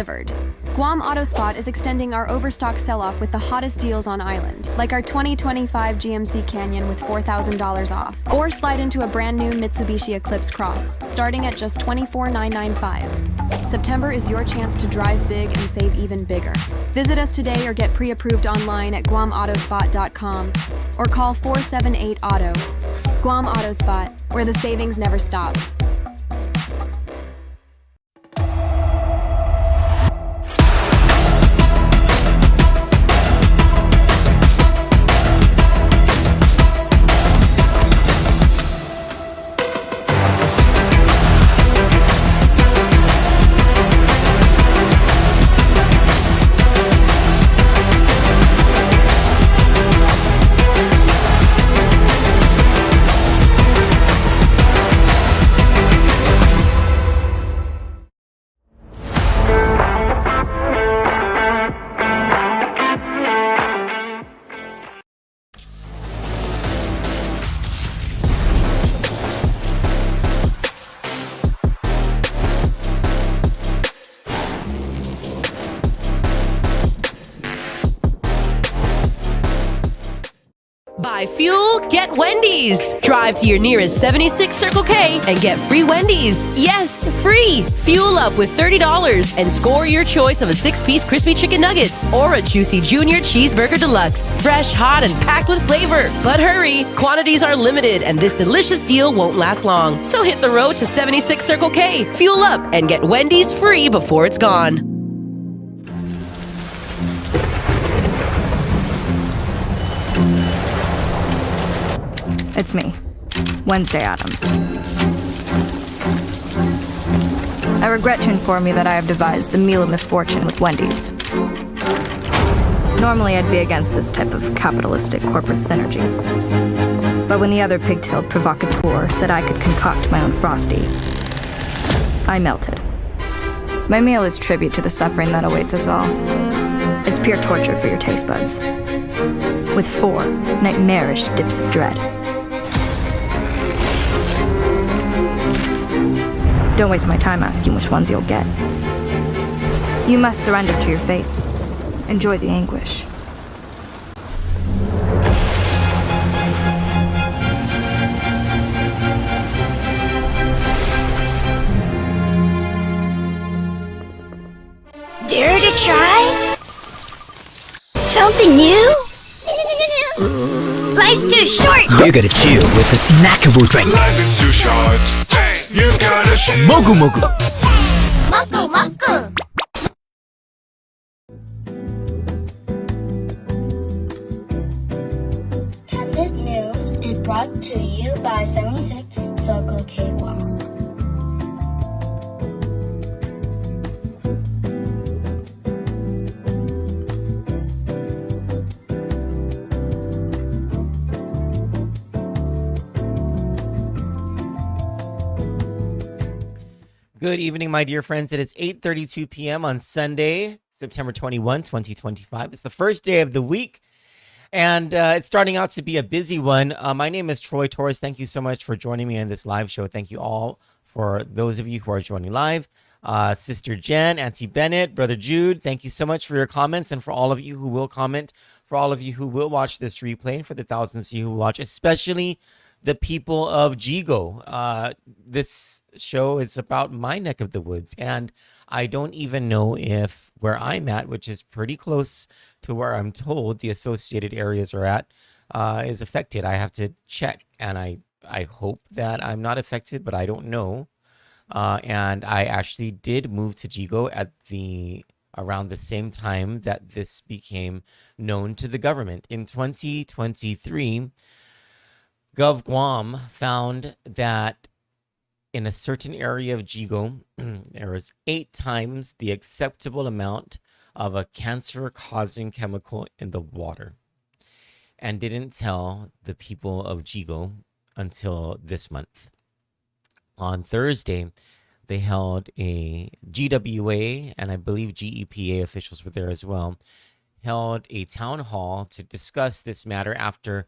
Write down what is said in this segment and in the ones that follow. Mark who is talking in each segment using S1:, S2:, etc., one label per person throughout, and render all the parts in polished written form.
S1: delivered. Guam AutoSpot is extending our overstock sell-off with the hottest deals on island, like our 2025 GMC Canyon with $4,000 off. Or slide into a brand new Mitsubishi Eclipse Cross, starting at just $24,995. September is your chance to drive big and save even bigger. Visit us today or get pre-approved online at guamautospot.com or call 478-AUTO. Guam AutoSpot, where the savings never stop.
S2: Buy fuel, get Wendy's. Drive to your nearest 76 Circle K and get free Wendy's. Yes, free. Fuel up with $30 and score your choice of a 6-piece crispy chicken nuggets or a juicy junior cheeseburger deluxe. Fresh, hot, and packed with flavor. But hurry, quantities are limited and this delicious deal won't last long. So hit the road to 76 Circle K, fuel up, and get Wendy's free before it's gone.
S3: It's me, Wednesday Addams. I regret to inform you that I have devised the meal of misfortune with Wendy's. Normally I'd be against this type of capitalistic corporate synergy. But when the other pigtailed provocateur said I could concoct my own Frosty, I melted. My meal is tribute to the suffering that awaits us all. It's pure torture for your taste buds, with 4 nightmarish dips of dread. Don't waste my time asking which ones you'll get. You must surrender to your fate. Enjoy the anguish.
S4: Dare to try? Something new? Life's too short!
S5: You gotta chill with the snackable drink.
S6: Life is too short. Hey, you gotta chill.
S5: Mogu Mogu.
S4: Moku moku! Kandit News is brought to you by 76 Circle K.
S7: Good evening, my dear friends. It is 8:32 p.m. on Sunday, September 21, 2025. It's the first day of the week, and it's starting out to be a busy one. My name is Troy Torres. Thank you so much for joining me in this live show. Thank you all for those of you who are joining live. Sister Jen, Auntie Bennett, Brother Jude, thank you so much for your comments, and for all of you who will comment, for all of you who will watch this replay, and for the thousands of you who watch, especially the people of GWA. This show is about my neck of the woods, and I don't even know if where I'm at, which is pretty close to where I'm told the associated areas are at, is affected. I have to check, and I hope that I'm not affected, but I don't know. And I actually did move to GWA at around the same time that this became known to the government. In 2023, GovGuam found that in a certain area of GWA, there was 8 times the acceptable amount of a cancer-causing chemical in the water, and didn't tell the people of GWA until this month. On Thursday, they held a GWA, and I believe GEPA officials were there as well, held a town hall to discuss this matter after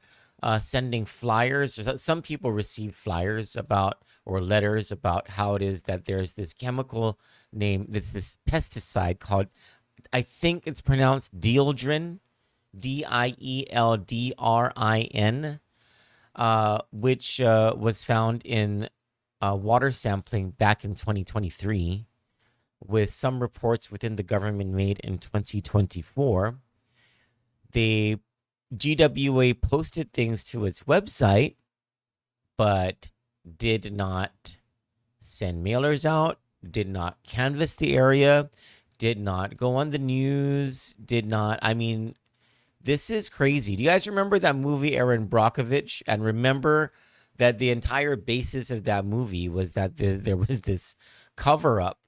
S7: sending flyers. Some people received flyers or letters about how it is that there's this chemical name, this pesticide called, I think it's pronounced dieldrin, Dieldrin, which was found in water sampling back in 2023, with some reports within the government made in 2024. The GWA posted things to its website, but did not send mailers out, did not canvass the area, did not go on the news, I mean, this is crazy. Do you guys remember that movie Aaron Brockovich? And remember that the entire basis of that movie was that there was this cover up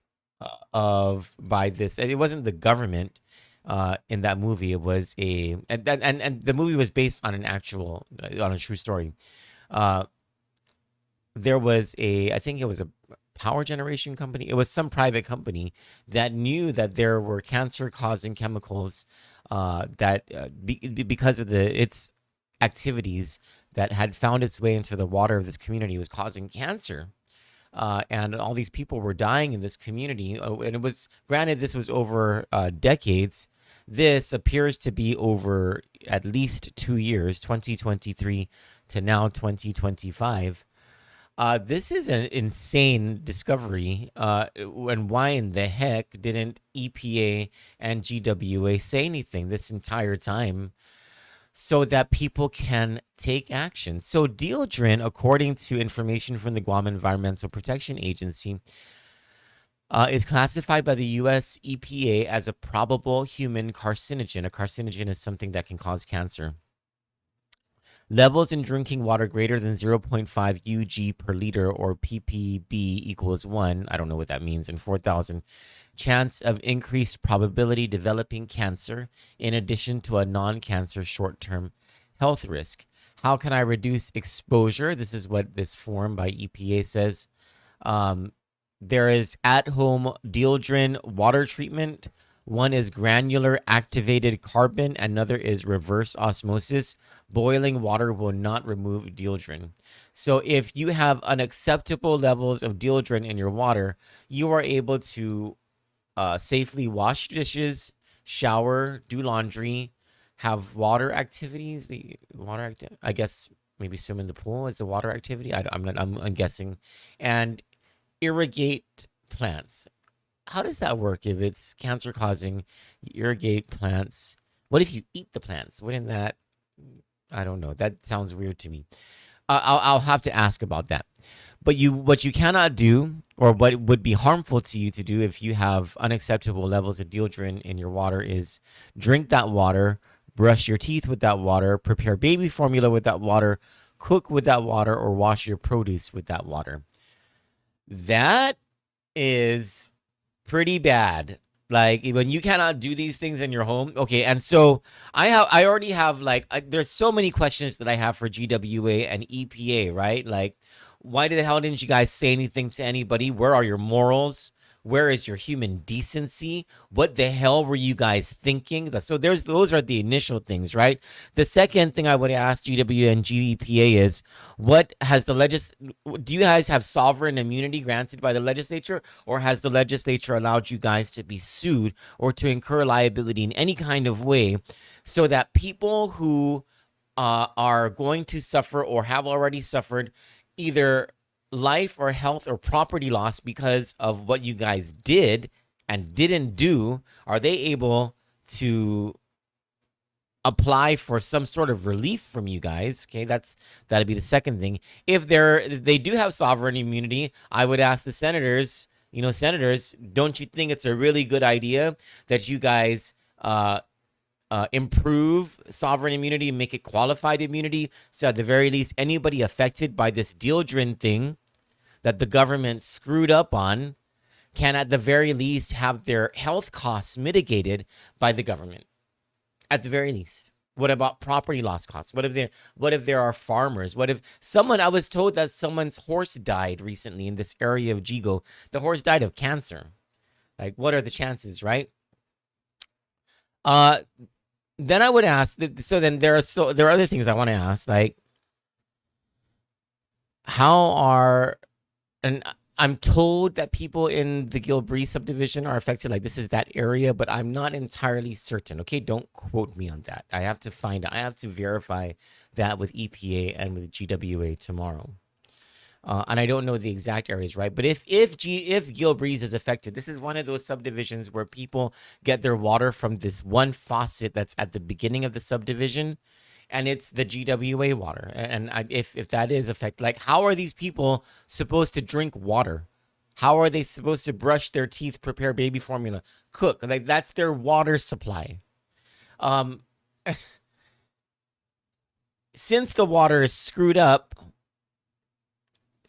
S7: by this, and it wasn't the government in that movie. It was and the movie was based on on a true story. There was I think it was a power generation company. It was some private company that knew that there were cancer-causing chemicals because of its activities that had found its way into the water of this community was causing cancer. And all these people were dying in this community. And it was, granted, this was over decades. This appears to be over at least 2 years, 2023 to now 2025. This is an insane discovery. And why in the heck didn't EPA and GWA say anything this entire time so that people can take action? So dieldrin, according to information from the Guam Environmental Protection Agency, is classified by the U.S. EPA as a probable human carcinogen. A carcinogen is something that can cause cancer. Levels in drinking water greater than 0.5 UG per liter, or ppb equals 1, I don't know what that means, in 4,000, chance of increased probability developing cancer, in addition to a non-cancer short-term health risk. How can I reduce exposure? This is what this form by EPA says. There is at-home dieldrin water treatment. One is granular activated carbon. Another is reverse osmosis. Boiling water will not remove dieldrin. So if you have unacceptable levels of dieldrin in your water, you are able to safely wash dishes, shower, do laundry, have water activities. I guess maybe swim in the pool is a water activity. I'm guessing, and irrigate plants. How does that work if it's cancer causing? Irrigate plants. What if you eat the plants? Wouldn't that? I don't know. That sounds weird to me. I'll have to ask about that. But what you cannot do, or what would be harmful to you to do if you have unacceptable levels of dieldrin in your water, is drink that water, brush your teeth with that water, prepare baby formula with that water, cook with that water, or wash your produce with that water. That is pretty bad. Like, when you cannot do these things in your home. Okay, and so I already have, like, there's so many questions that I have for GWA and EPA, right? Like, why the hell didn't you guys say anything to anybody? Where are your morals? Where is your human decency? What the hell were you guys thinking? So those are the initial things, right? The second thing I would ask GWA and GEPA is, do you guys have sovereign immunity granted by the legislature, or has the legislature allowed you guys to be sued or to incur liability in any kind of way, so that people who are going to suffer or have already suffered either life or health or property loss because of what you guys did and didn't do, are they able to apply for some sort of relief from you guys? Okay, that'd be the second thing. If they do have sovereign immunity, I would ask the senators, senators, don't you think it's a really good idea that you guys improve sovereign immunity, make it qualified immunity, so at the very least anybody affected by this dieldrin thing that the government screwed up on can at the very least have their health costs mitigated by the government? At the very least. What about property loss costs? What if there are farmers? What if I was told that someone's horse died recently in this area of Yigo. The horse died of cancer. Like, what are the chances, right? Then I would ask, so then there are other things I want to ask, like, how are and I'm told that people in the Gilbree subdivision are affected, like this is that area, but I'm not entirely certain. Okay, don't quote me on that. I have to find out. I have to verify that with EPA and with GWA tomorrow. And I don't know the exact areas, right? But if Gilbreeze is affected, this is one of those subdivisions where people get their water from this one faucet that's at the beginning of the subdivision, and it's the GWA water. And if that is affected, like how are these people supposed to drink water? How are they supposed to brush their teeth, prepare baby formula, cook? Like that's their water supply. Since the water is screwed up,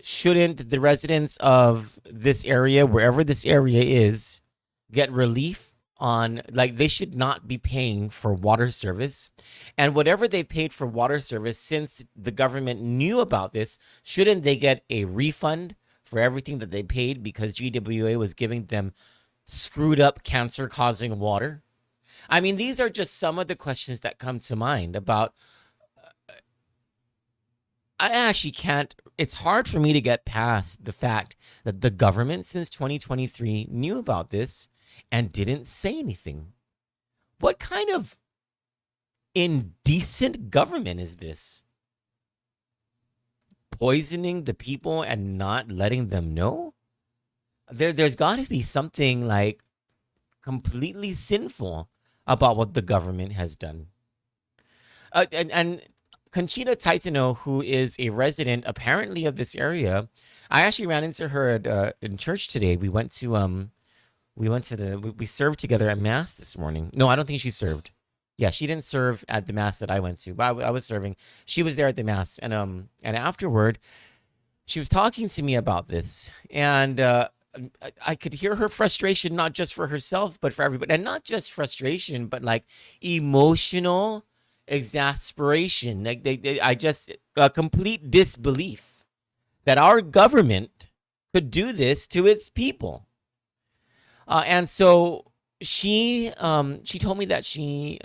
S7: shouldn't the residents of this area, wherever this area is, get relief on, like they should not be paying for water service? And whatever they paid for water service, since the government knew about this, shouldn't they get a refund for everything that they paid because GWA was giving them screwed up cancer-causing water? I mean, these are just some of the questions that come to mind about. I actually can't, it's hard for me to get past the fact that the government since 2023 knew about this and didn't say anything. What kind of indecent government is this? Poisoning the people and not letting them know? There's got to be something like completely sinful about what the government has done. And Conchita Taitano, who is a resident apparently of this area, I actually ran into her in church today. We served together at mass this morning. No, I don't think she served. Yeah, she didn't serve at the mass that I went to, but I was serving. She was there at the mass, and afterward, she was talking to me about this, and I could hear her frustration, not just for herself, but for everybody, and not just frustration, but like emotional exasperation. Like I just a complete disbelief that our government could do this to its people. And so she told me that she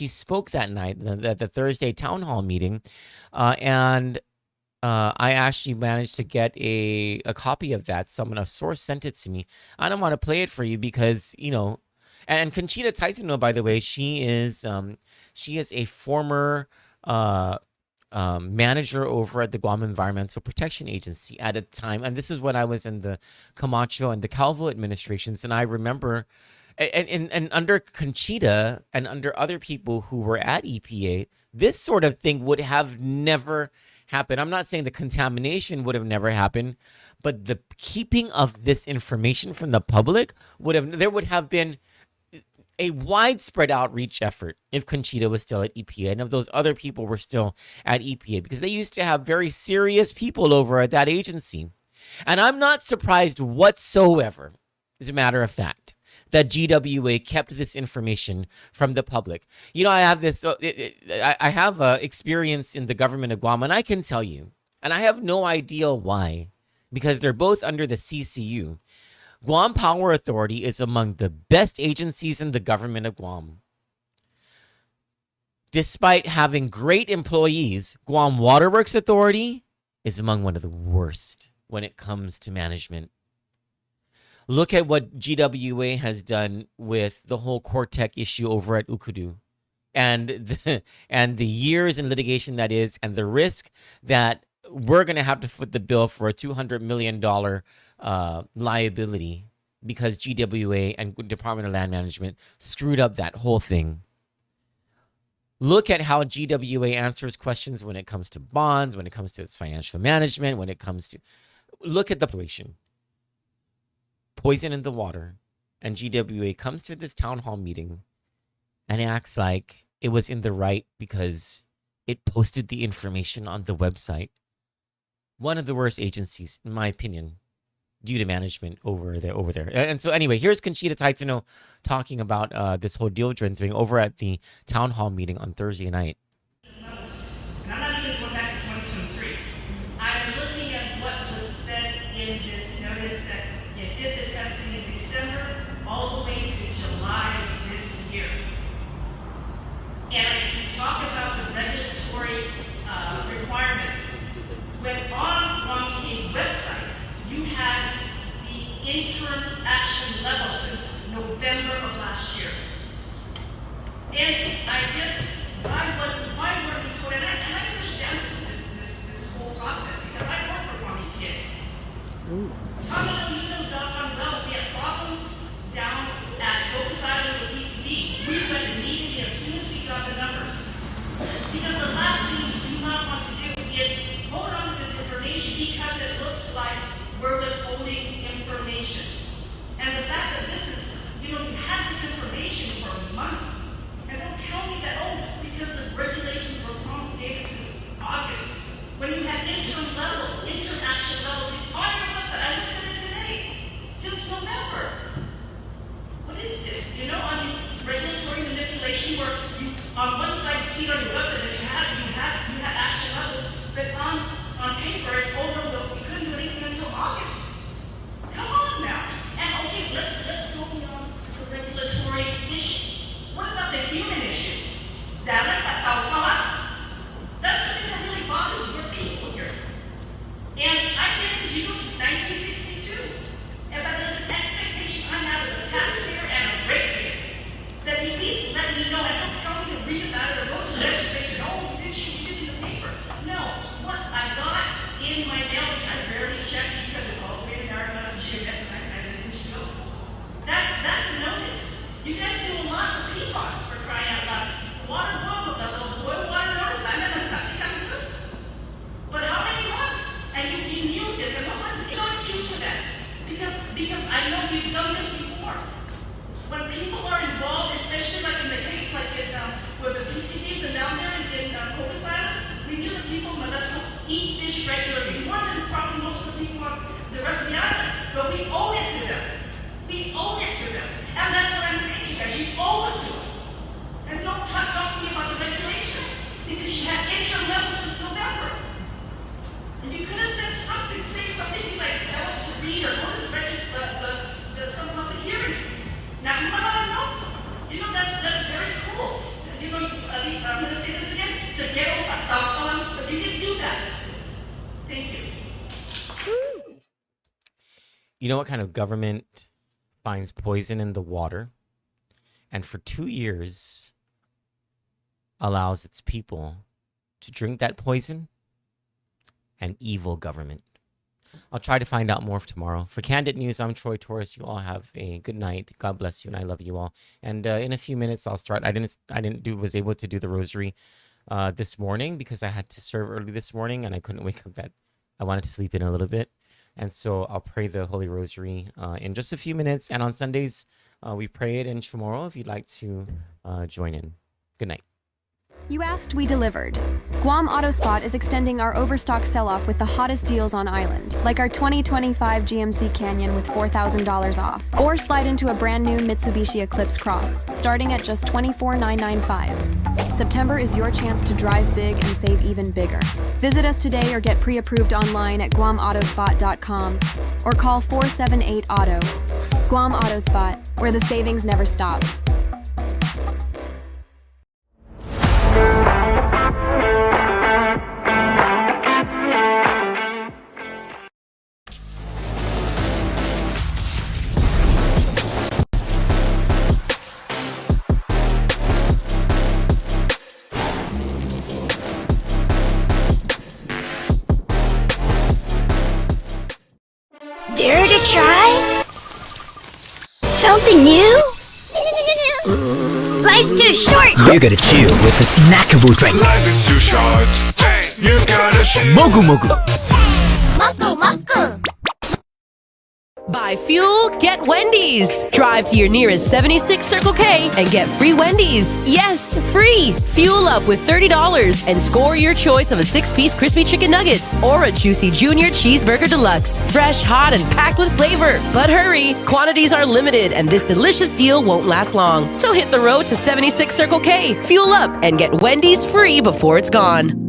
S7: spoke that night, the Thursday town hall meeting, and I actually managed to get a copy of that. A source sent it to me. I don't want to play it for you because, you know, and Conchita Taitano, by the way, she is a former manager over at the Guam Environmental Protection Agency at a time. And this is when I was in the Camacho and the Calvo administrations. And I remember, and under Conchita and under other people who were at EPA, this sort of thing would have never happened. I'm not saying the contamination would have never happened, but the keeping of this information from the public there would have been a widespread outreach effort if Conchita was still at EPA and if those other people were still at EPA, because they used to have very serious people over at that agency. And I'm not surprised whatsoever, as a matter of fact, that GWA kept this information from the public. You know, I have this, I have experience in the government of Guam, and I can tell you, and I have no idea why, because they're both under the CCU. Guam Power Authority is among the best agencies in the government of Guam. Despite having great employees, Guam Waterworks Authority is among one of the worst when it comes to management. Look at what GWA has done with the whole Cortec issue over at Ukudu, and the years in litigation that is, and the risk that we're going to have to foot the bill for a $200 million liability because GWA and Department of Land Management screwed up that whole thing. Look at how GWA answers questions when it comes to bonds, when it comes to its financial management, when it comes to... Look at the pollution. Poison in the water. And GWA comes to this town hall meeting and acts like it was in the right because it posted the information on the website. One of the worst agencies, in my opinion, due to management over there. And so anyway, here's Conchita Taitano talking about this whole Dildren thing over at the town hall meeting on Thursday night.
S8: And I'm not even going back to 2023. I'm looking at what was said in this notice that you did the testing in December all the way to July of this year. And you talk about the regulatory requirements. When on EPA's website, And I guess why weren't we told? And I understand this whole process because I work for Mommy Kid. Tom, you know doggone well we had problems down at Oaks Island with PCD. We went immediately as soon as we got the numbers. Because the last thing you do not want to do is hold on to this information because it looks like we're withholding information. And the fact that this is, you had this information for months. And don't tell me that, because the regulations were promulgated since August. When you have interim action levels, it's on your website. I looked at it today. Since November. What is this? Regulatory manipulation where you, on one side, you see it on your website that you had action levels, but on paper, it's over, you couldn't do anything until August. Come on now. And okay, let's go beyond the regulatory issue. What about the human issue? That's the thing that really bothers me. We're people here. And I've been in Yigo since 1962. But there's an expectation I have as a taxpayer and a ratepayer that at least let me know and don't tell me to read about it or go to the legislation. You did in the paper. No, what I got in my mail, which I barely checked because it's all the way in Arizona to I didn't know. That's a notice. You guys do a lot for PFAS for crying out loud. Boil water notice. But how many months? And you knew this, and what was it? No excuse for that. Because I know you've done this before. When people are involved, especially like in the case like where the PCDs and down there in Torres Island, we knew the people must eat fish regularly, more than probably most of the people on the rest of the island. But we owe it to them. We owe it to them. And that's what I'm saying to you guys. You owe it to us. And don't talk to me about the regulations because you had interim levels since November. And you could have said something, besides tell us to read or go to some public hearing. Now, no. That's very cool. At least I'm going to say this again. So get on, but you didn't do that. Thank you.
S7: You know what kind of government finds poison in the water and for 2 years allows its people to drink that poison? An evil government. I'll try to find out more tomorrow. For Kandit News, I'm Troy Torres. You all have a good night. God bless you, and I love you all. And in a few minutes, I'll start. Was able to do the rosary this morning because I had to serve early this morning, and I couldn't wake up. I wanted to sleep in a little bit, and so I'll pray the Holy Rosary in just a few minutes. And on Sundays, we pray it in Chamorro if you'd like to join in. Good night.
S1: You asked, we delivered. Guam AutoSpot is extending our overstock sell-off with the hottest deals on island, like our 2025 GMC Canyon with $4,000 off. Or slide into a brand new Mitsubishi Eclipse Cross, starting at just $24,995. September is your chance to drive big and save even bigger. Visit us today or get pre-approved online at GuamAutoSpot.com or call 478-AUTO. Guam AutoSpot, where the savings never stop.
S9: Dare to try? Something new? Life's too short!
S5: You gotta chill with a snackable drink.
S6: Life is too short. Hey, you gotta chill.
S5: Mogu Mogu.
S9: Moku moku!
S2: Buy fuel, get Wendy's. Drive to your nearest 76 Circle K and get free Wendy's. Yes, free. Fuel up with $30 and score your choice of a 6-piece crispy chicken nuggets or a juicy junior cheeseburger deluxe. Fresh, hot, and packed with flavor. But hurry, quantities are limited and this delicious deal won't last long. So hit the road to 76 Circle K, fuel up, and get Wendy's free before it's gone.